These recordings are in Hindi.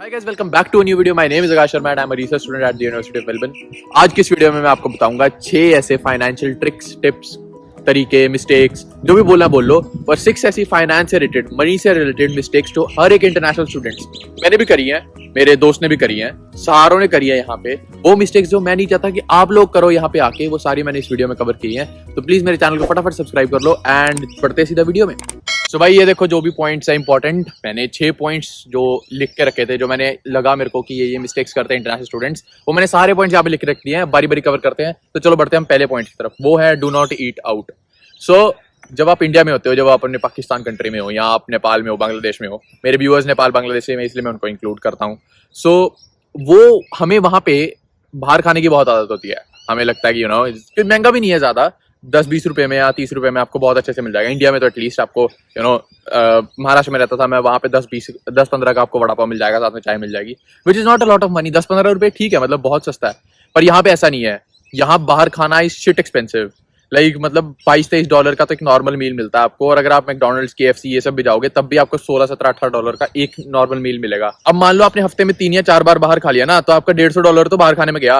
Hi guys, welcome back to a new video. My name is Akash Sharma and I'm a research student at the University of Melbourne. आज की इस वीडियो में मैं आपको बताऊंगा 6 ऐसे फाइनेंशियल ट्रिक्स, टिप्स, तरीके, मिस्टेक्स, जो भी बोलना बोल लो, पर 6 ऐसी फाइनेंस से रिलेटेड, मनी से रिलेटेड मिस्टेक्स जो हर एक इंटरनेशनल स्टूडेंट्स, मैंने भी करी है, मेरे दोस्त ने भी करी है, सारों ने करी है यहाँ पे। वो मिस्टेक्स जो मैं नहीं चाहता कि आप लोग करो यहाँ पे आके, वो सारी मैंने इस वीडियो में कवर की है। तो प्लीज मेरे चैनल को फटाफट सब्सक्राइब कर लो एंड पढ़ते सीधा वीडियो में। तो भाई ये देखो, जो भी पॉइंट्स है इंपॉर्टेंट, मैंने 6 पॉइंट्स जो लिख के रखे थे, जो मैंने लगा मेरे को कि ये मिस्टेक्स करते हैं इंटरनेशनल स्टूडेंट्स, वो मैंने सारे पॉइंट्स यहाँ पे लिख के रख दिए हैं। बारी बारी कवर करते हैं। तो चलो बढ़ते हैं हम पहले पॉइंट की तरफ। वो है डू नॉट ईट आउट। सो जब आप इंडिया में होते हो, जब आप अपने पाकिस्तान कंट्री में हो, या आप नेपाल में हो, बांग्लादेश में हो, मेरे व्यूअर्स नेपाल बांग्लादेश में, इसलिए मैं उनको इंक्लूड करता हूँ। सो वो हमें वहाँ पे बाहर खाने की बहुत आदत होती है। हमें लगता है कि महंगा भी नहीं है ज्यादा, 10-20 रुपए में या 30 रुपए में आपको बहुत अच्छे से मिल जाएगा। इंडिया में तो एटलीस्ट आपको महाराष्ट्र में रहता था मैं, वहाँ पे 10-15 का आपको वड़ा पाव मिल जाएगा, साथ में चाय मिल जाएगी, which is not a lot of money. 10-15 रुपए ठीक है, मतलब बहुत सस्ता है। पर यहाँ पे ऐसा नहीं है। यहाँ बाहर खाना इज शिट एक्सपेंसिव। लाइक मतलब $22-23 का तो एक नॉर्मल मील मिलता है आपको, और अगर आप मैकडॉनल्ड्स, KFC ये सब भी जाओगे तब भी आपको $16-17-18 का एक नॉर्मल मील मिलेगा। अब मान लो आपने हफ्ते में 3 या 4 बार बाहर खा लिया ना, तो आपका $150 तो बाहर खाने में गया।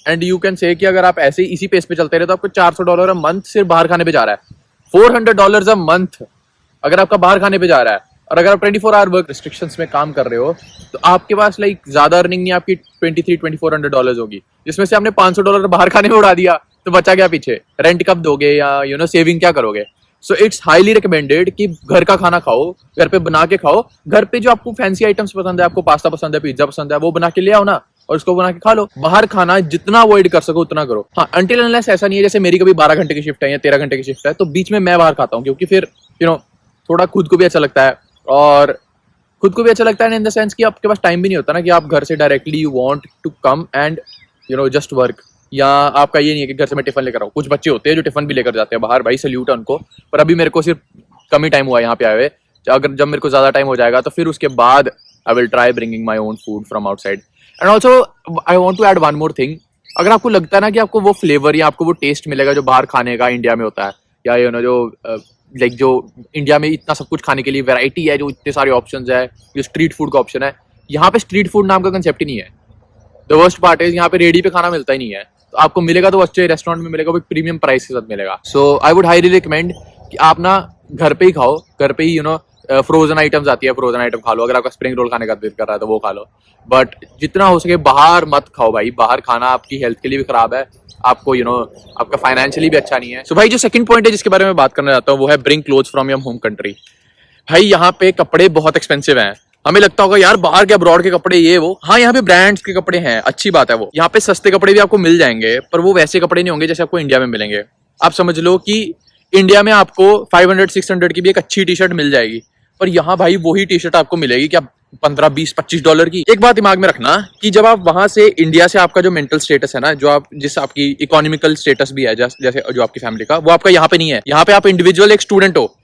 एंड यू कैन से कि अगर आप ऐसे इसी पेस पे चलते रहे तो आपको $400 अ मंथ सिर्फ बाहर खाने पे जा रहा है। $400 अ मंथ अगर आपका बाहर खाने पे जा रहा है। और अगर आप 24 आवर वर्क रिस्ट्रिक्शंस में काम कर रहे हो तो आपके पास लाइक ज्यादा अर्निंग नहीं, आपकी $2300-2400 होगी, जिसमें से आपने $500 बाहर खाने में उड़ा दिया, तो बचा क्या पीछे? रेंट कब दोगे, या सेविंग क्या करोगे? सो इट्स हाईली रिकमेंडेड कि घर का खाना खाओ, घर पे बना के खाओ। घर पे जो आपको फैंसी आइटम्स पसंद है, आपको पास्ता पसंद है, पिज्जा पसंद है, वो बना के ले आओ ना, और उसको बना के खा लो। बाहर खाना जितना अवॉइड कर सको उतना करो। हाँ, अनटिल अनलेस ऐसा नहीं है जैसे मेरी कभी 12 घंटे की शिफ्ट है या 13 घंटे की शिफ्ट है, तो बीच में मैं बाहर खाता हूँ, क्योंकि फिर थोड़ा खुद को भी अच्छा लगता है। और खुद को भी अच्छा लगता है इन द सेंस कि आपके पास टाइम भी नहीं होता ना कि आप घर से directly you want to come and just work, या आपका ये नहीं है कि घर से मैं टिफिन लेकर आऊँ। कुछ बच्चे होते हैं जो टिफिन भी लेकर जाते हैं बाहर, भाई सल्यूट है उनको। पर अभी मेरे को सिर्फ कम ही टाइम हुआ यहाँ पे आए हुए। अगर जब मेरे को ज्यादा टाइम हो जाएगा तो फिर उसके बाद I will try bringing my own food from outside. And also I want to add one more thing. अगर आपको लगता है ना कि आपको वो फ्लेवर या आपको वो टेस्ट मिलेगा जो बाहर खाने का इंडिया में होता है, या जो इंडिया में इतना सब कुछ खाने के लिए वैरायटी है, जो इतने सारे ऑप्शंस है, जो स्ट्रीट फूड का ऑप्शन है, यहाँ पे स्ट्रीट फूड नाम का कंसेप्ट ही नहीं है। द वर्स्ट पार्ट इज यहाँ पे रेडी पे खाना मिलता ही नहीं है। तो आपको मिलेगा तो अच्छे रेस्टोरेंट में मिलेगा, वो प्रीमियम प्राइस के साथ मिलेगा। सो आई वुड हाईली रिकमेंड कि आप ना घर पे ही खाओ। घर पे ही फ्रोजन आइटम्स आती है, फ्रोजन आइटम खा लो। अगर आपका स्प्रिंग रोल खाने का दिल कर रहा है तो वो खा लो, बट जितना हो सके बाहर मत खाओ भाई। बाहर खाना आपकी हेल्थ के लिए भी खराब है, आपको आपका फाइनेंशियली भी अच्छा नहीं है। सो भाई जो सेकंड पॉइंट है जिसके बारे में बात करना चाहता हूँ, वो है bring clothes from your home country. भाई यहाँ पे कपड़े बहुत एक्सपेंसिव हैं। हमें लगता होगा यार बाहर के अब्रॉड के कपड़े ये वो, हाँ यहाँ पे ब्रांड्स के कपड़े हैं, अच्छी बात है वो। यहाँ पे सस्ते कपड़े भी आपको मिल जाएंगे, पर वो वैसे कपड़े नहीं होंगे जैसे आपको इंडिया में मिलेंगे। आप समझ लो कि इंडिया में आपको 500-600 की भी एक अच्छी टी शर्ट मिल जाएगी, पर यहाँ भाई वही टी शर्ट आपको मिलेगी क्या $15-20-25 की। एक बात दिमाग में रखना कि जब आप वहां से इंडिया से आपका जो मेंटल स्टेटस है ना, जिस आपकी इकोनॉमिकल स्टेटस भी है, जैसे जो आपकी फैमिली का, वो आपका यहाँ पे नहीं है। यहाँ पे आप इंडिविजुअल एक स्टूडेंट हो,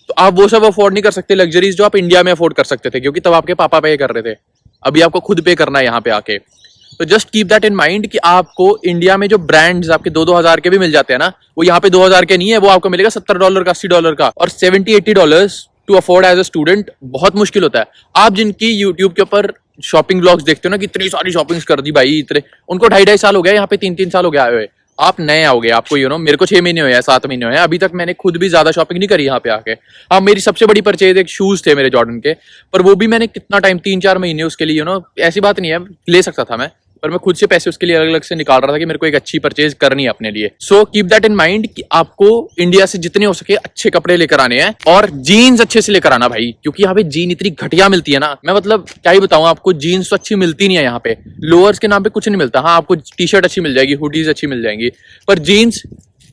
तो आप वो सब अफोर्ड नहीं कर सकते लग्जरीज जो आप इंडिया में अफोर्ड कर सकते थे, क्योंकि तब आपके पापा पे कर रहे थे। अभी आपको खुद पे करना है यहाँ पे आके। तो just keep that in mind कि आपको इंडिया में जो ब्रांड्स आपके 2-2 हजार के भी मिल जाते हैं ना, वो यहाँ पे 2 हजार के नहीं है, वो आपको मिलेगा $70 का, $80 का। और $70-80 to afford as a student बहुत मुश्किल होता है। आप जिनकी यूट्यूब के ऊपर शॉपिंग ब्लॉग्स देखते हो ना, कितनी सारी शॉपिंग कर दी भाई, इतने, उनको 2.5 साल हो गया यहाँ पे, 3-3 साल हो गया आए हुए। आप नए आओगे, आपको मेरे को 6 महीने हुए हैं, 7 महीने हुए हैं, अभी तक मैंने खुद भी ज्यादा शॉपिंग नहीं करी यहाँ पे आके। हाँ, मेरी सबसे बड़ी परचेज एक शूज थे मेरे जॉर्डन के, पर वो भी मैंने कितना टाइम, 3-4 महीने उसके लिए ऐसी बात नहीं है, ले सकता था मैं, पर मैं खुद से पैसे उसके लिए अलग अलग से निकाल रहा था कि मेरे को एक अच्छी परचेज करनी है अपने लिए। So keep that in mind कि आपको इंडिया से जितने हो सके अच्छे कपड़े लेकर आने हैं, और जीन्स अच्छे से लेकर आना भाई, क्योंकि यहाँ पे जीन इतनी घटिया मिलती है ना, मैं मतलब क्या ही बताऊं आपको। जीन्स तो अच्छी मिलती नहीं है यहाँ पे, लोअर्स के नाम पे कुछ नहीं मिलता। हाँ, आपको टी शर्ट अच्छी मिल जाएगी, हुडीज अच्छी मिल जाएंगी, पर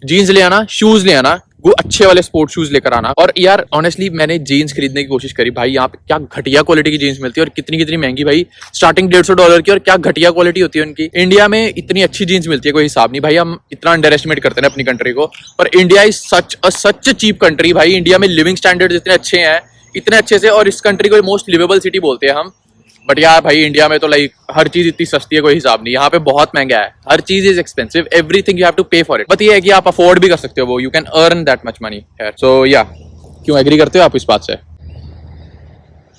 जीन्स ले आना, शूज ले आना, वो अच्छे वाले स्पोर्ट्स शूज लेकर आना। और यार ऑनेस्टली मैंने जीन्स खरीदने की कोशिश करी भाई, यहाँ पे क्या घटिया क्वालिटी की जीन्स मिलती है, और कितनी महंगी भाई, स्टार्टिंग $150 की, और क्या घटिया क्वालिटी होती है उनकी। इंडिया में इतनी अच्छी जीन्स मिलती है, कोई हिसाब नहीं भाई। हम इतना अंडर एस्टिमेट करते हैं अपनी कंट्री को, पर India is such cheap country भाई। इंडिया में लिविंग स्टैंडर्ड इतने अच्छे हैं, इतने अच्छे से, और इस कंट्री को मोस्ट लिवेबल सिटी बोलते हैं हम। बट यार भाई इंडिया में तो लाइक हर चीज इतनी सस्ती है, कोई हिसाब नहीं। यहाँ पे बहुत महंगा है, हर चीज is expensive, everything you have to pay for it. But ये है कि आप अफोर्ड भी कर सकते हो वो, you can earn that much money. So yeah, क्यों एग्री करते हो आप इस बात से?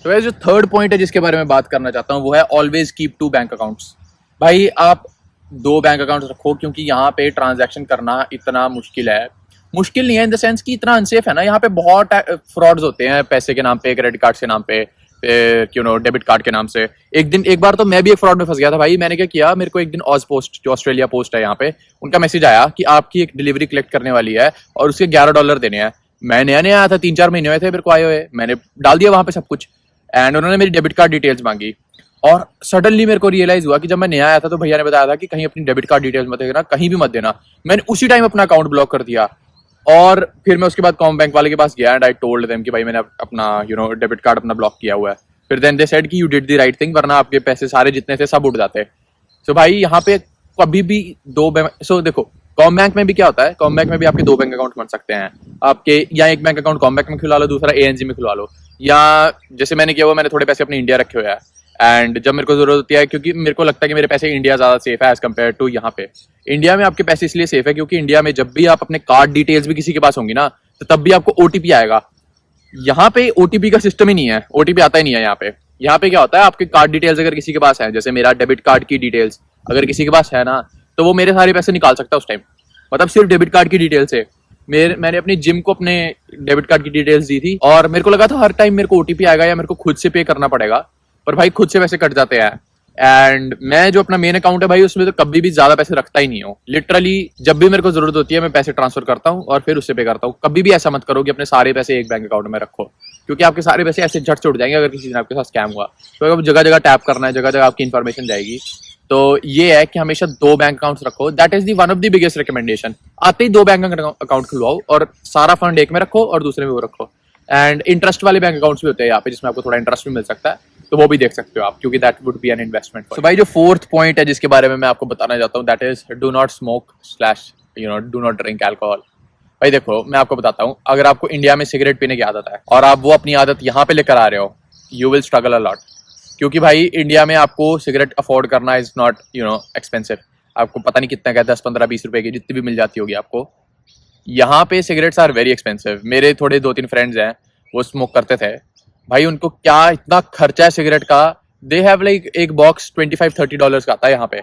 तो वैसे जो थर्ड पॉइंट है जिसके बारे में बात करना चाहता हूँ वो है ऑलवेज कीप 2 बैंक अकाउंट्स। भाई आप 2 बैंक अकाउंट्स रखो, क्योंकि यहाँ पे ट्रांजैक्शन करना इतना मुश्किल है। मुश्किल नहीं है इन द सेंस कि इतना अनसेफ है ना, यहाँ पे बहुत फ्रॉड्स होते हैं पैसे के नाम पे, क्रेडिट कार्ड के नाम पे, डेबिट कार्ड के नाम से। एक बार तो मैं भी एक फ्रॉड में फंस गया था भाई। मैंने क्या किया, मेरे को एक दिन ऑज पोस्ट, जो ऑस्ट्रेलिया पोस्ट है यहाँ पे, उनका मैसेज आया कि आपकी एक डिलीवरी कलेक्ट करने वाली है और उसके $11 देने हैं। मैं नया नया आया था, 3-4 महीने हुए थे मेरे को आए हुए। मैंने डाल दिया वहां पे सब कुछ, एंड उन्होंने मेरी डेबिट कार्ड डिटेल्स मांगी। और सडनली मेरे को रियलाइज हुआ कि जब मैं नया आया था तो भैया ने बताया था कि कहीं अपनी डेबिट कार्ड डिटेल्स मत देना, कहीं भी मत देना। मैंने उसी टाइम अपना अकाउंट ब्लॉक कर दिया। और फिर मैं उसके बाद कॉम बैंक वाले के पास गया एंड आई टोल्ड देम कि भाई मैंने अपना डेबिट कार्ड अपना ब्लॉक किया हुआ है। फिर देन दे सेड कि you did the right thing, वरना आपके पैसे सारे जितने थे सब उड़ जाते। सो भाई यहाँ पे कभी भी देखो कॉम बैंक में भी क्या होता है, कॉम बैंक में भी आपके 2 बैंक अकाउंट बन सकते हैं आपके, या एक बैंक अकाउंट कॉम बैंक में खुलवा लो, दूसरा एएनजी में खुलवा लो। या जैसे मैंने किया हुआ, मैंने थोड़े पैसे अपने इंडिया रखे हुए हैं, एंड जब मेरे को जरूरत होती है, क्योंकि मेरे को लगता है कि मेरे पैसे इंडिया ज्यादा सेफ है एज कम्पेयर टू यहाँ पे। इंडिया में आपके पैसे इसलिए सेफ है क्योंकि इंडिया में जब भी आप अपने कार्ड डिटेल्स भी किसी के पास होंगी ना, तो तब भी आपको ओटीपी आएगा। यहाँ पे ओटीपी का सिस्टम ही नहीं है, ओटीपी आता ही नहीं है यहाँ पे। यहाँ पे क्या होता है, आपके कार्ड डिटेल्स अगर किसी के पास है, जैसे मेरा डेबिट कार्ड की डिटेल्स अगर किसी के पास है ना, तो वो मेरे सारे पैसे निकाल सकता है उस टाइम। मतलब सिर्फ डेबिट कार्ड की डिटेल से। मैंने अपनी जिम को अपने डेबिट कार्ड की डिटेल्स दी थी, और मेरे को लगा था हर टाइम मेरे को ओटीपी आएगा या मेरे को खुद से पे करना पड़ेगा, पर भाई खुद से पैसे कट जाते हैं। एंड मैं जो अपना मेन अकाउंट है भाई, उसमें तो कभी भी ज्यादा पैसे रखता ही नहीं हूँ। लिटरली जब भी मेरे को जरूरत होती है मैं पैसे ट्रांसफर करता हूँ और फिर उससे पे करता हूँ। कभी भी ऐसा मत करो कि अपने सारे पैसे एक बैंक अकाउंट में रखो, क्योंकि आपके सारे पैसे ऐसे झट से उड़ जाएंगे अगर किसी दिन आपके साथ स्कैम हुआ। तो अब जगह जगह टैप करना है, जगह जगह आपकी इन्फॉर्मेशन जाएगी। तो ये है कि हमेशा 2 बैंक अकाउंट्स रखो। That is the one of the biggest recommendation. आते ही 2 बैंक अकाउंट खुलवाओ और सारा फंड एक में रखो और दूसरे में वो रखो। एंड इंटरेस्ट वाले बैंक अकाउंट्स भी होते हैं यहाँ पे, जिसमें आपको थोड़ा इंटरेस्ट भी मिल सकता है, तो वो भी देख सकते हो आप, क्योंकि that would be an investment. तो भाई जो 4th पॉइंट है जिसके बारे में मैं आपको बताना चाहता हूँ, that is do not smoke slash do not drink alcohol. भाई देखो मैं आपको बताता हूँ, अगर आपको इंडिया में सिगरेट पीने की आदत है और आप वो अपनी आदत यहाँ पे लेकर आ रहे हो, you will struggle a lot. क्योंकि भाई इंडिया में आपको सिगरेट अफोर्ड करना इज नॉट एक्सपेंसिव। आपको पता नहीं कितना क्या 10-15-20 रुपए की जितनी भी मिल जाती होगी आपको। यहाँ पे सिगरेट्स आर वेरी एक्सपेंसिव। मेरे थोड़े 2-3 फ्रेंड्स हैं, वो स्मोक करते थे भाई, उनको क्या इतना खर्चा है सिगरेट का। दे हैव लाइक एक बॉक्स $25-30 का आता है यहाँ पे।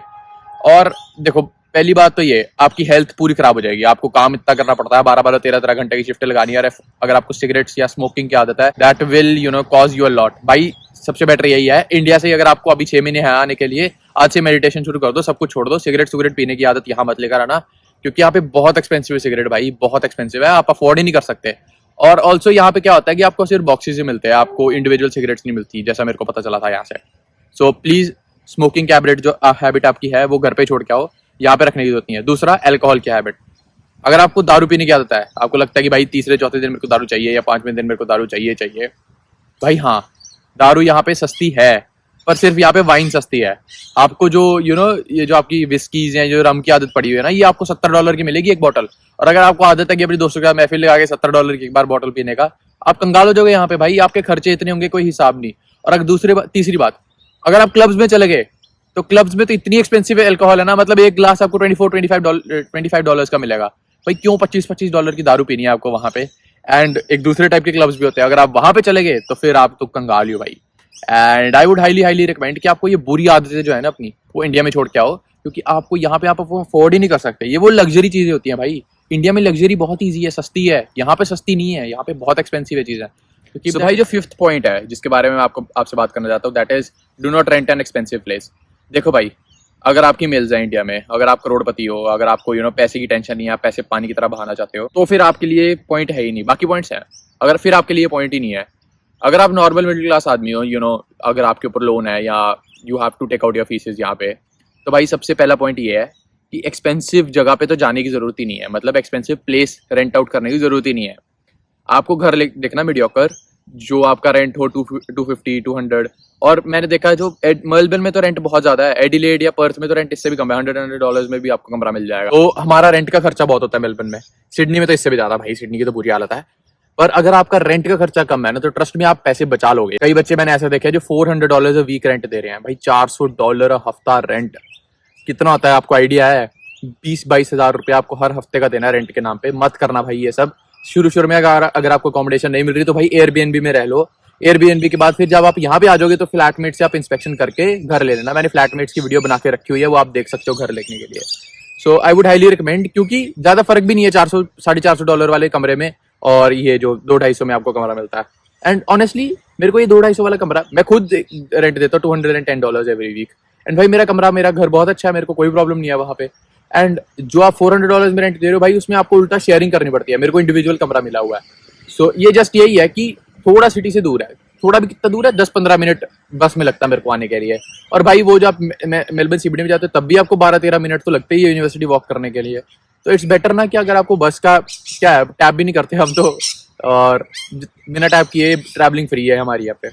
और देखो पहली बात तो ये, आपकी हेल्थ पूरी खराब हो जाएगी। आपको काम इतना करना पड़ता है, 12-12, 13-13 घंटे की शिफ्ट लगानी है। अगर आपको सिगरेट्स या स्मोकिंग की आदत है, that will cause you a lot. भाई सबसे बेटर यही है, इंडिया से अगर आपको अभी 6 महीने है आने के लिए, आज से मेडिटेशन शुरू कर दो, सब कुछ छोड़ दो, सिगरेट पीने की आदत यहाँ मत लेकर आना, क्योंकि यहाँ पे बहुत एक्सपेंसिव है सिगरेट भाई, बहुत एक्सपेंसिव है, आप अफोर्ड ही नहीं कर सकते। और ऑल्सो यहाँ पे क्या होता है कि आपको सिर्फ बॉक्सेस ही मिलते हैं, आपको इंडिविजुअल सिगरेट्स नहीं मिलती, जैसा मेरे को पता चला था यहाँ से। सो प्लीज स्मोकिंग की हैबिट आपकी है वो घर पे छोड़ के आओ, यहाँ पे रखने की जरूरत नहीं है। दूसरा, अल्कोहल की हैबिट। अगर आपको दारू पीने की आदत है, आपको लगता है कि भाई 3-4 दिन मेरे को दारू चाहिए या 5वें दिन मेरे को दारू चाहिए, भाई हाँ, दारू यहाँ पे सस्ती है, पर सिर्फ यहाँ पे वाइन सस्ती है। आपको जो ये जो आपकी विस्कीज हैं, जो रम की आदत पड़ी हुई है ना, ये आपको $70 की मिलेगी एक बॉटल। और अगर आपको आदत है कि अपने दोस्तों के साथ महफिल लगा के $70 की एक बार बॉटल पीने का, आप कंगाल हो जाओगे यहाँ पे भाई। आपके खर्चे इतने होंगे कोई हिसाब नहीं। और अगर तीसरी बात, अगर आप क्लब्स में चले गए, तो क्लब्स में तो इतनी एक्सपेंसिव अल्कोहल है ना, मतलब एक ग्लास आपको $25 का मिलेगा। भाई क्यों $25 की दारू पीनी है आपको वहां पे। एंड एक दूसरे टाइप के क्लब्स भी होते हैं, अगर आप वहां पे चले गए तो फिर आप तो कंगाल हो भाई। And I would highly recommend कि आपको ये बुरी आदतें जो है ना अपनी, वो इंडिया में छोड़ के आओ, क्योंकि आपको यहाँ पे आप अफोर्ड ही नहीं कर सकते। ये वो लग्जरी चीजें होती हैं भाई। इंडिया में लग्जरी बहुत ईजी है, सस्ती है, यहाँ पे सस्ती नहीं है, यहाँ पे बहुत एक्सपेंसिव है चीजें। क्योंकि भाई जो 5th पॉइंट है जिसके बारे में आपसे बात करना चाहता हूँ, that is do not rent an expensive place. देखो भाई, अगर आपकी मिल्स है इंडिया में, अगर आप करोड़पति हो, अगर आपको पैसे की टेंशन नहीं है, आप पैसे पानी की तरह बहाना चाहते हो, तो फिर आपके लिए पॉइंट है ही नहीं। बाकी पॉइंट्स हैं, अगर फिर आपके लिए पॉइंट ही नहीं है। अगर आप नॉर्मल मिडिल क्लास आदमी हो, अगर आपके ऊपर लोन है या you have to take out your fees यहाँ पे, तो भाई सबसे पहला पॉइंट ये है कि एक्सपेंसिव जगह पे तो जाने की जरूरत ही नहीं है। मतलब एक्सपेंसिव प्लेस रेंट आउट करने की जरूरत ही नहीं है। आपको घर देखना मीडियोकर, जो आपका रेंट हो 250, 200। और मैंने देखा है जो मेलबर्न में तो रेंट बहुत ज्यादा है, एडिलेड या पर्थ में तो रेंट इससे भी कम है, $100 में भी आपको कमरा मिल जाएगा। तो हमारा रेंट का खर्चा बहुत होता है मेलबर्न में। सिडनी में तो इससे भी ज्यादा भाई, सिडनी की तो बुरी हालत है। पर अगर आपका रेंट का खर्चा कम है ना, तो ट्रस्ट में आप पैसे बचा लोगे। कई बच्चे मैंने ऐसे देखे जो $400 वीक रेंट दे रहे हैं। भाई $400 हफ्ता रेंट कितना होता है, आपको आइडिया है? 20-22 हजार रुपये आपको हर हफ्ते का देना है रेंट के नाम पे। मत करना भाई ये सब। शुरू में अगर आपको अकोमोडेशन नहीं मिल रही तो भाई एयरबीएनबी में रह लो, एयरबीएनबी के बाद फिर जब आप यहाँ पे आ जाओगे तो फ्लैटमेट से आप इंस्पेक्शन करके घर ले लेना। मैंने फ्लैटमेट्स की वीडियो बना के रखी हुई है, वो आप देख सकते हो घर लेने के लिए। सो आई वुड हाईली रिकमेंड, क्योंकि ज्यादा फर्क भी नहीं है $400-450 वाले कमरे में और ये जो 200-250 में आपको कमरा मिलता है। एंड ऑनेस्टली मेरे को ये 200-250 वाला कमरा, मैं खुद रेंट देता हूँ $210 एवरी वीक। एंड भाई मेरा कमरा, मेरा घर बहुत अच्छा है, मेरे को कोई प्रॉब्लम नहीं है वहाँ पे। एंड जो आप $400 में रेंट दे रहे हो भाई, उसमें आपको उल्टा शेयरिंग करनी पड़ती है। मेरे को इंडिविजुअल कमरा मिला हुआ है। सो ये जस्ट यही है कि थोड़ा सिटी से दूर है, थोड़ा भी कितना दूर है, 10-15 मिनट बस में लगता है मेरे को आने के लिए। और भाई वो जो आप मेलबर्न सीबीडी में जाते हो तब भी आपको 12-13 मिनट तो लगते ही है यूनिवर्सिटी वॉक करने के लिए। तो इट्स बेटर ना कि अगर आपको बस का क्या है, टैब भी नहीं करते हम तो, और बिना टैब किए ट्रैवलिंग फ्री है हमारी यहाँ पे,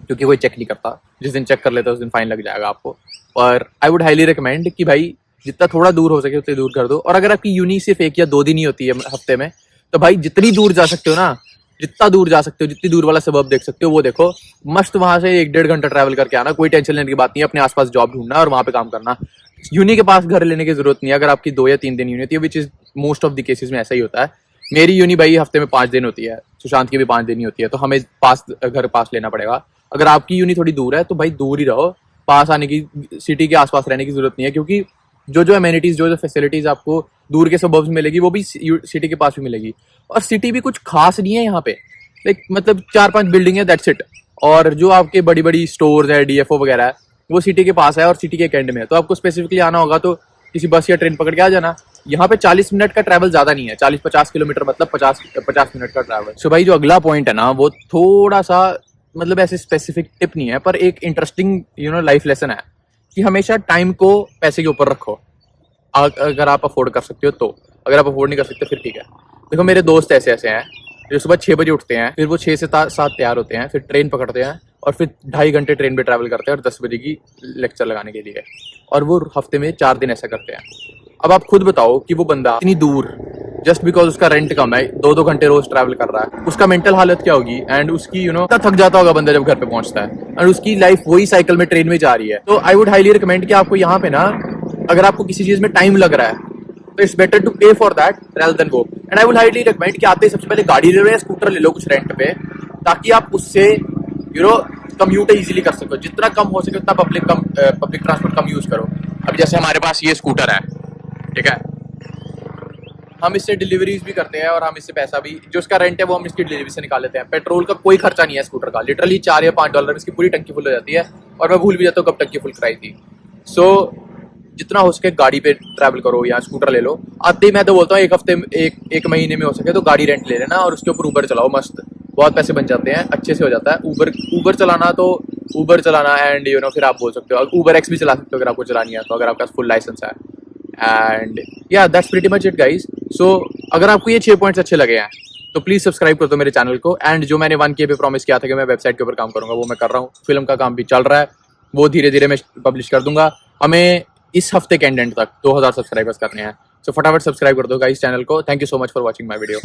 क्योंकि कोई चेक नहीं करता। जिस दिन चेक कर लेता है उस दिन फाइन लग जाएगा आपको। और आई वुड हाईली रिकमेंड कि भाई जितना थोड़ा दूर हो सके उतनी दूर कर दो। और अगर आपकी यूनी सिर्फ 1 या 2 दिन ही होती है हफ्ते में, तो भाई जितनी दूर जा सकते हो ना, जितना दूर जा सकते हो, जितनी दूर वाला सबब देख सकते हो वो देखो। मस्त वहां से 1-1.5 घंटा ट्रैवल करके आना, कोई टेंशन लेने की बात नहीं है। अपने आसपास जॉब ढूंढना और वहां पे काम करना। यूनी के पास घर लेने की जरूरत नहीं है अगर आपकी 2 या 3 दिन यूनी होती है, which is most of the cases में ऐसा ही होता है। मेरी यूनी भाई हफ्ते में 5 दिन होती है, सुशांत की भी 5 दिन ही होती है, तो हमें घर पास लेना पड़ेगा। अगर आपकी यूनी थोड़ी दूर है तो भाई दूर ही रहो, पास आने की, सिटी के आसपास रहने की जरूरत नहीं है, क्योंकि जो एमेनिटीज, जो फैसिलिटीज आपको दूर के सबब्स में मिलेगी वो भी सिटी के पास भी मिलेगी। और सिटी भी कुछ खास नहीं है यहाँ पे, लाइक मतलब 4-5 बिल्डिंग है, दैट्स इट। और जो आपके बड़ी बड़ी स्टोर्स है, डीएफओ वगैरह है, वो सिटी के पास है और सिटी के एंड में है। तो आपको स्पेसिफिकली आना होगा तो किसी बस या ट्रेन पकड़ के आ जाना। यहाँ पे 40 मिनट का ट्रैवल ज्यादा नहीं है, 40-50 किलोमीटर मतलब 50 मिनट का ट्रैवल। सो भाई जो अगला पॉइंट है ना, वो थोड़ा सा मतलब ऐसे स्पेसिफिक टिप नहीं है, पर एक इंटरेस्टिंग लाइफ लेसन है कि हमेशा टाइम को पैसे के ऊपर रखो, अगर आप अफोर्ड कर सकते हो तो। अगर आप अफोर्ड नहीं कर सकते फिर ठीक है। देखो मेरे दोस्त ऐसे हैं जो सुबह 6 बजे उठते हैं, फिर वो 6 से 7 तैयार होते हैं, फिर ट्रेन पकड़ते हैं और फिर 2.5 घंटे ट्रेन पे ट्रैवल करते हैं और 10 बजे की लेक्चर लगाने के लिए। और वो हफ्ते में 4 दिन ऐसा करते हैं। अब आप खुद बताओ कि वो बंदा इतनी दूर जस्ट बिकॉज उसका रेंट कम है, 2-2 घंटे रोज ट्रैवल कर रहा है, उसका मेंटल हालत क्या होगी। एंड उसकी इतना थक जाता होगा बंदा जब घर पे पहुंचता है, और उसकी लाइफ वही साइकिल में ट्रेन में जा रही है। तो आई वुड हाईली रिकमेंड कि आपको यहाँ पे ना, अगर आपको किसी चीज में टाइम लग रहा है तो it's better to pay for that rather than go. And I would highly recommend कि आते ही सबसे पहले गाड़ी ले लो या स्कूटर ले लो कुछ रेंट पे, ताकि आप उससे कम्यूट इजीली कर सको। जितना कम हो सके उतना पब्लिक ट्रांसपोर्ट कम यूज करो। अब जैसे हमारे पास ये स्कूटर है, ठीक है, हम इससे डिलीवरीज भी करते हैं और हम इससे पैसा भी, जो उसका रेंट है वो हम इसकी डिलीवरी से निकाल लेते हैं। पेट्रोल का कोई खर्चा नहीं है स्कूटर का, लिटरली $4 या $5 इसकी पूरी टंकी फुल हो जाती है। और मैं भूल भी जाता हूँ कब टंकी फुल कराई थी। सो जितना हो सके गाड़ी पे ट्रैवल करो या स्कूटर ले लो। आते ही मैं तो बोलता हूँ एक हफ्ते में, एक महीने में हो सके तो गाड़ी रेंट ले लेना और उसके ऊपर ऊबर चलाओ। मस्त, बहुत पैसे बन जाते हैं, अच्छे से हो जाता है। ऊबर चलाना तो ऊबर चलाना, एंड फिर आप बोल सकते हो ऊबर एक्स भी चला सकते हो अगर आपको चलानी है तो, अगर आपका फुल लाइसेंस है। And yeah that's pretty much it guys. So अगर आपको ये 6 पॉइंट्स अच्छे लगे हैं तो प्लीज सब्सक्राइब कर दो मेरे चैनल को। एंड जो मैंने 1K पे प्रॉमिस किया था कि मैं वेबसाइट के ऊपर काम करूंगा, वो मैं कर रहा हूँ। फिल्म का काम भी चल रहा है, वो धीरे धीरे मैं पब्लिश कर दूंगा। हमें इस हफ्ते के एंड तक 2000 सब्सक्राइबर्स करने हैं। सो फटाफट सब्सक्राइब कर दो गाइस चैनल को। Thank you so much for watching my video.